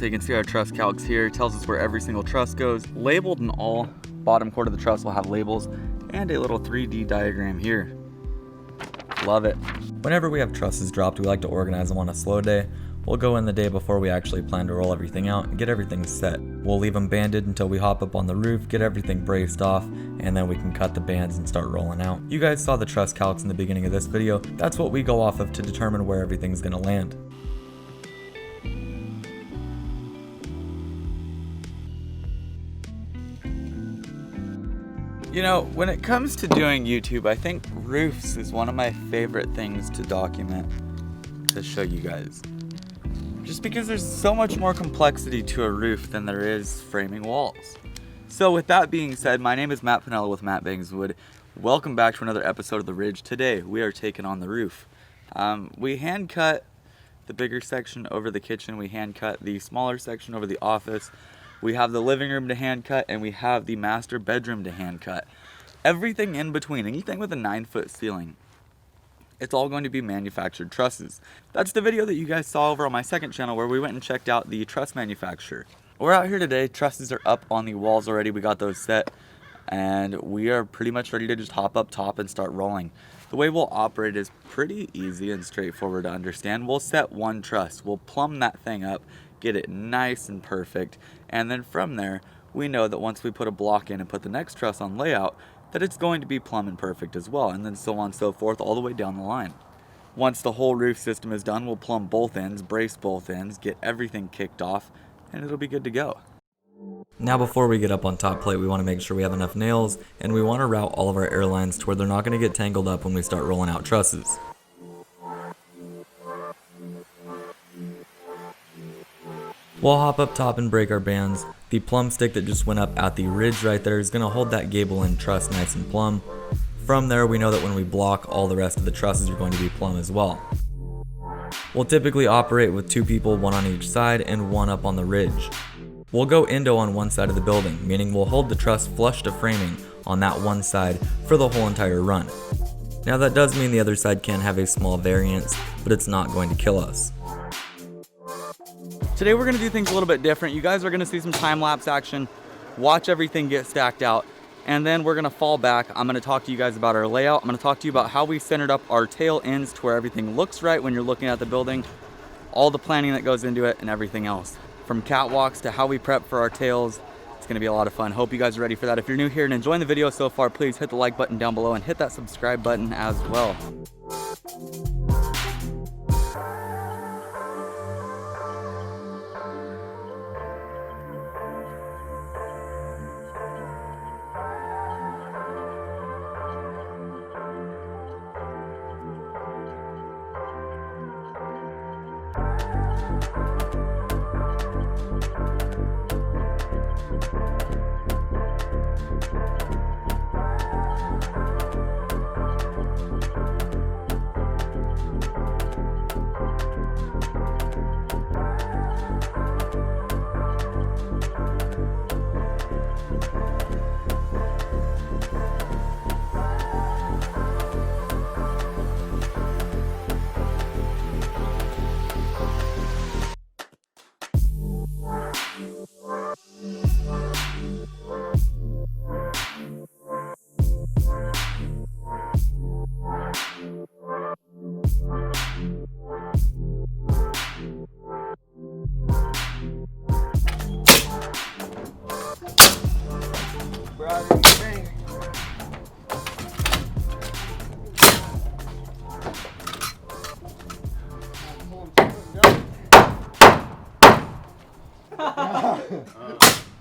you can see our truss calcs here. It tells us where every single truss goes, labeled and all. Bottom quarter of the truss will have labels and a little 3D diagram here. Love it. Whenever we have trusses dropped, we like to organize them on a slow day. We'll go in the day before we actually plan to roll everything out and get everything set. We'll leave them banded until we hop up on the roof, get everything braced off, and then we can cut the bands and start rolling out. You guys saw the truss calcs in the beginning of this video. That's what we go off of to determine where everything's gonna land. You know, when it comes to doing YouTube, I think roofs is one of my favorite things to document, to show you guys. Just because there's so much more complexity to a roof than there is framing walls. So with that being said, my name is Matt Pinella with Matt Bangs Wood. Welcome back to another episode of The Ridge. Today, we are taking on the roof. We hand cut the bigger section over the kitchen. We hand cut the smaller section over the office. We have the living room to hand cut, and we have the master bedroom to hand cut. Everything in between, anything with a 9-foot ceiling, it's all going to be manufactured trusses. That's the video that you guys saw over on my second channel where we went and checked out the truss manufacturer. We're out here today, trusses are up on the walls already, we got those set, and we are pretty much ready to just hop up top and start rolling. The way we'll operate is pretty easy and straightforward to understand. We'll set one truss, we'll plumb that thing up, get it nice and perfect, and then from there, we know that once we put a block in and put the next truss on layout, that it's going to be plumb and perfect as well, and then so on and so forth all the way down the line. Once the whole roof system is done, we'll plumb both ends, brace both ends, get everything kicked off, and it'll be good to go. Now before we get up on top plate, we want to make sure we have enough nails, and we want to route all of our air lines to where they're not going to get tangled up when we start rolling out trusses. We'll hop up top and break our bands. The plumb stick that just went up at the ridge right there is going to hold that gable end truss nice and plumb. From there, we know that when we block, all the rest of the trusses are going to be plumb as well. We'll typically operate with 2 people, 1 on each side and 1 up on the ridge. We'll go endo on one side of the building, meaning we'll hold the truss flush to framing on that one side for the whole entire run. Now that does mean the other side can have a small variance, but it's not going to kill us. Today we're gonna do things a little bit different. You guys are gonna see some time-lapse action, watch everything get stacked out, and then we're gonna fall back. I'm gonna talk to you guys about our layout. I'm gonna talk to you about how we centered up our tail ends to where everything looks right when you're looking at the building, all the planning that goes into it, and everything else. From catwalks to how we prep for our tails, it's gonna be a lot of fun. Hope you guys are ready for that. If you're new here and enjoying the video so far, please hit the like button down below and hit that subscribe button as well.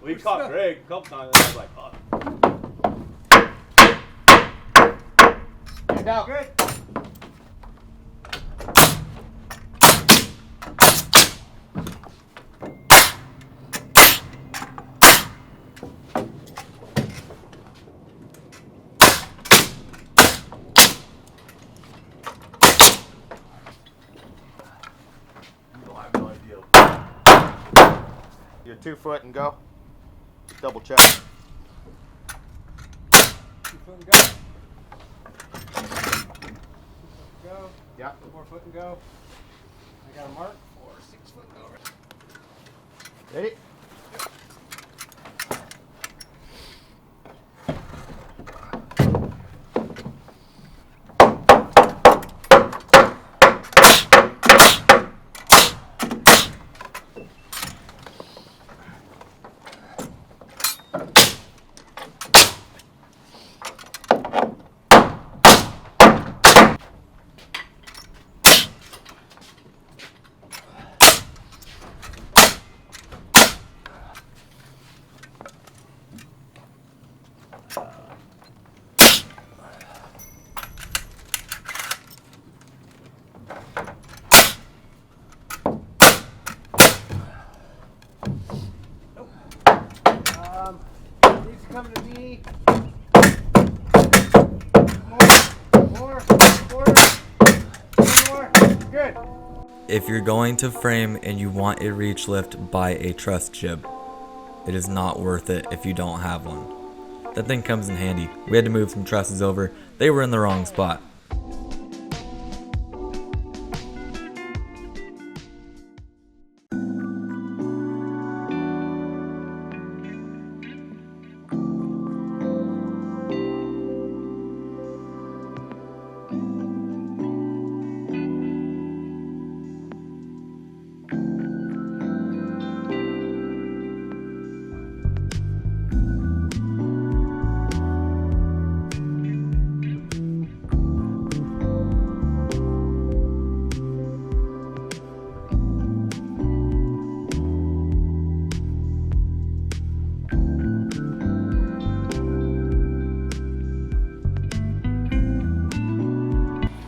We caught Greg a couple times and I was like, oh. Hand out. Good. You're 2 foot and go. Double check. 2 foot and go. 2 foot and go. Yeah. 4 foot and go. I got a mark. 4, 6 foot and go. Ready? These are coming to me. More. Good. If you're going to frame and you want a reach lift, buy a truss jib. It is not worth it if you don't have one. That thing comes in handy. We had to move some trusses over. They were in the wrong spot.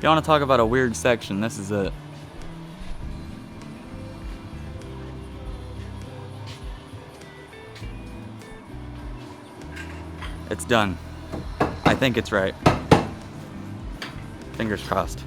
You want to talk about a weird section, this is it. It's done. I think it's right. Fingers crossed.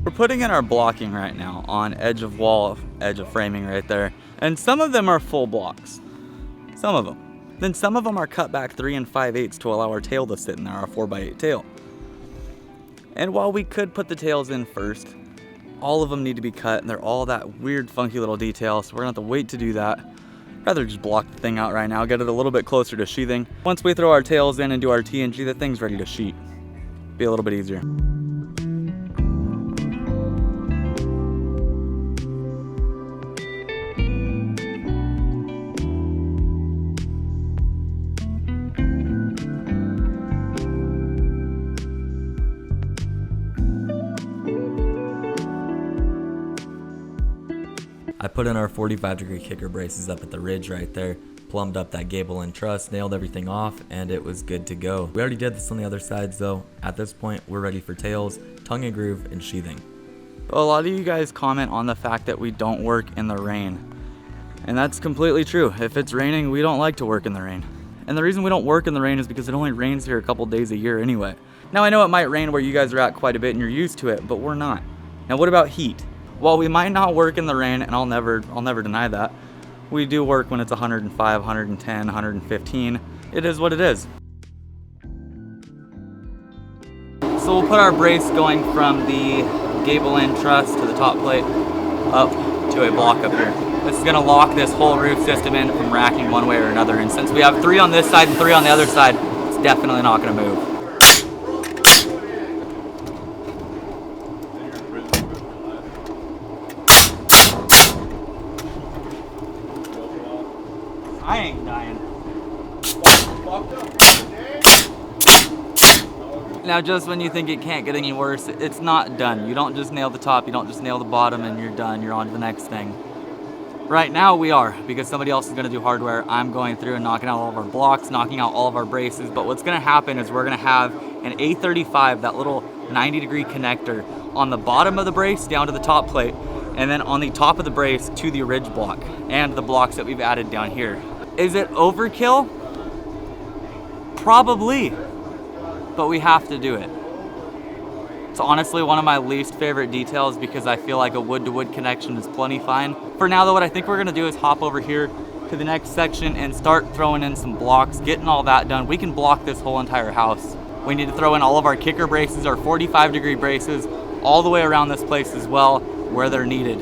We're putting in our blocking right now on edge of wall, edge of framing right there. And some of them are full blocks. Some of them. Then some of them are cut back 3 5/8 to allow our tail to sit in there, our 4x8 tail. And while we could put the tails in first, all of them need to be cut and they're all that weird funky little detail, so we're gonna have to wait to do that. Rather just block the thing out right now, get it a little bit closer to sheathing. Once we throw our tails in and do our T&G, the thing's ready to sheet. Be a little bit easier. I put in our 45-degree kicker braces up at the ridge right there, plumbed up that gable and truss, nailed everything off, and it was good to go. We already did this on the other sides though. At this point, we're ready for tails, tongue and groove, and sheathing. A lot of you guys comment on the fact that we don't work in the rain. And that's completely true. If it's raining, we don't like to work in the rain. And the reason we don't work in the rain is because it only rains here a couple days a year anyway. Now I know it might rain where you guys are at quite a bit and you're used to it, but we're not. Now what about heat? While we might not work in the rain, and I'll never deny that, we do work when it's 105, 110, 115. It is what it is. So we'll put our brace going from the gable end truss to the top plate up to a block up here. This is gonna lock this whole roof system in from racking one way or another. And since we have 3 on this side and 3 on the other side, it's definitely not gonna move. I ain't dying. Now just when you think it can't get any worse, it's not done. You don't just nail the top, you don't just nail the bottom and you're done, you're on to the next thing. Right now we are, because somebody else is gonna do hardware. I'm going through and knocking out all of our blocks, knocking out all of our braces, but what's gonna happen is we're gonna have an A35, that little 90-degree connector on the bottom of the brace down to the top plate, and then on the top of the brace to the ridge block and the blocks that we've added down here. Is it overkill? Probably, but we have to do it. It's honestly one of my least favorite details because I feel like a wood-to-wood connection is plenty fine. For now though, what I think we're gonna do is hop over here to the next section and start throwing in some blocks, getting all that done. We can block this whole entire house. We need to throw in all of our kicker braces, our 45-degree braces, all the way around this place as well, where they're needed.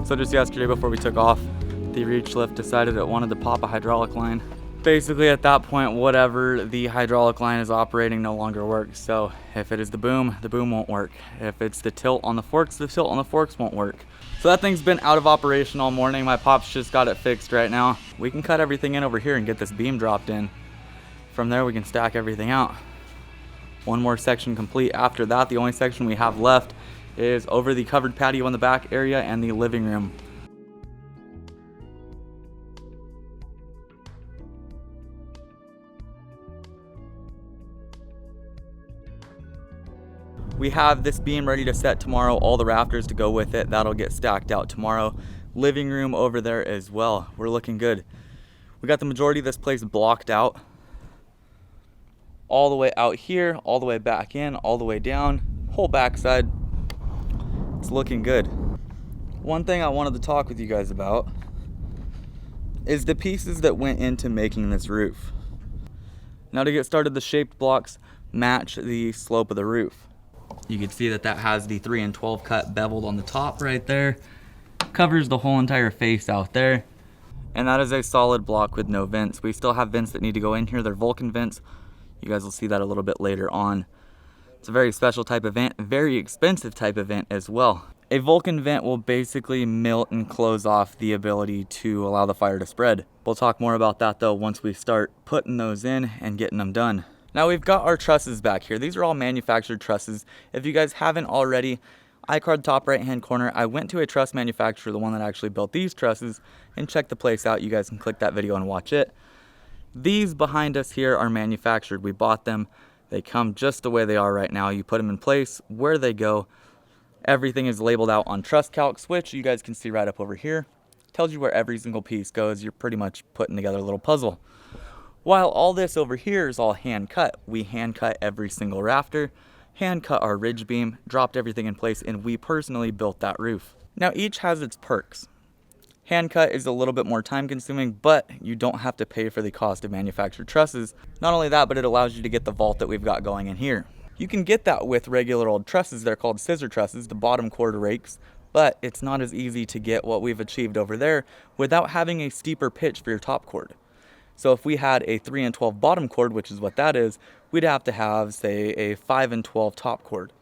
So just yesterday before we took off, the reach lift decided it wanted to pop a hydraulic line. Basically at that point, whatever the hydraulic line is operating no longer works. So if it is the boom won't work. If it's the tilt on the forks won't work. So that thing's been out of operation all morning. My pops just got it fixed right now. We can cut everything in over here and get this beam dropped in. From there we can stack everything out. One more section complete. After that, the only section we have left is over the covered patio in the back area and the living room. We have this beam ready to set tomorrow, all the rafters to go with it. That'll get stacked out tomorrow. Living room over there as well. We're looking good. We got the majority of this place blocked out. All the way out here, all the way back in, all the way down, whole backside. It's looking good. One thing I wanted to talk with you guys about is the pieces that went into making this roof. Now to get started, the shaped blocks match the slope of the roof. You can see that that has the 3 and 12 cut beveled on the top right there. Covers the whole entire face out there. And that is a solid block with no vents. We still have vents that need to go in here. They're Vulcan vents. You guys will see that a little bit later on. It's a very special type of vent, very expensive type of vent as well. A Vulcan vent will basically melt and close off the ability to allow the fire to spread. We'll talk more about that though once we start putting those in and getting them done. Now we've got our trusses back here. These are all manufactured trusses. If you guys haven't already, iCard top right hand corner, I went to a truss manufacturer, the one that actually built these trusses, and check the place out. You guys can click that video and watch it. These behind us here are manufactured. We bought them. They come just the way they are right now. You put them in place where they go. Everything is labeled out on Truss Calcs, which you guys can see right up over here. Tells you where every single piece goes. You're pretty much putting together a little puzzle. While all this over here is all hand cut, we hand cut every single rafter, hand cut our ridge beam, dropped everything in place, and we personally built that roof. Now each has its perks. Hand cut is a little bit more time consuming, but you don't have to pay for the cost of manufactured trusses. Not only that, but it allows you to get the vault that we've got going in here. You can get that with regular old trusses. They're called scissor trusses, the bottom cord rakes, but it's not as easy to get what we've achieved over there without having a steeper pitch for your top cord. So if we had a 3 and 12 bottom cord, which is what that is, we'd have to have, say, a 5 and 12 top cord.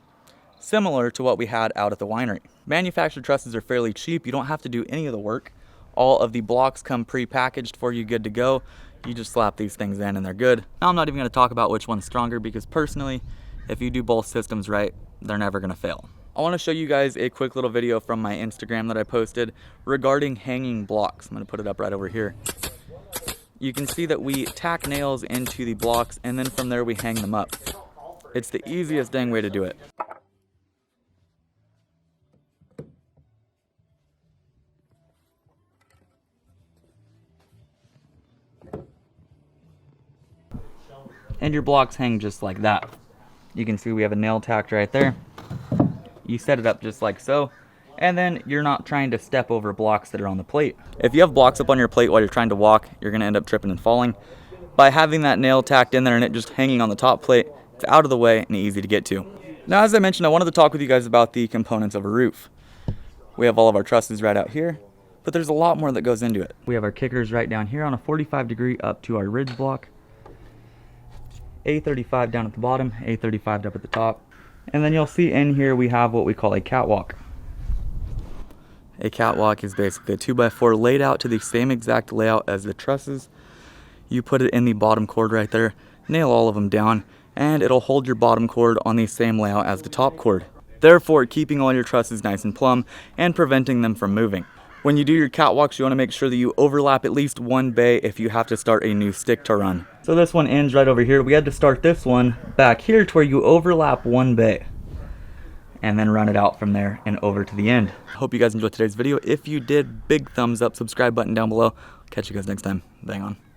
Similar to what we had out at the winery. Manufactured trusses are fairly cheap. You don't have to do any of the work. All of the blocks come pre-packaged for you, good to go. You just slap these things in and they're good. Now I'm not even going to talk about which one's stronger because personally, if you do both systems right, they're never going to fail. I want to show you guys a quick little video from my Instagram that I posted regarding hanging blocks. I'm going to put it up right over here. You can see that we tack nails into the blocks and then from there we hang them up. It's the easiest dang way to do it. And your blocks hang just like that. You can see we have a nail tacked right there. You set it up just like so, and then you're not trying to step over blocks that are on the plate. If you have blocks up on your plate while you're trying to walk, you're gonna end up tripping and falling. By having that nail tacked in there and it just hanging on the top plate, It's out of the way and easy to get to. Now, as I mentioned, I wanted to talk with you guys about the components of a roof. We have all of our trusses right out here, but there's a lot more that goes into it. We have our kickers right down here on a 45 degree up to our ridge block. A35 down at the bottom, A35 up at the top. And then you'll see in here we have what we call a catwalk. A catwalk is basically a 2x4 laid out to the same exact layout as the trusses. You put it in the bottom cord right there, nail all of them down, and it'll hold your bottom cord on the same layout as the top cord, therefore keeping all your trusses nice and plumb and preventing them from moving. When you do your catwalks, you want to make sure that you overlap at least one bay if you have to start a new stick to run. So this one ends right over here. We had to start this one back here to where you overlap one bay and then run it out from there and over to the end. Hope you guys enjoyed today's video. If you did, big thumbs up, subscribe button down below. Catch you guys next time. Bang on.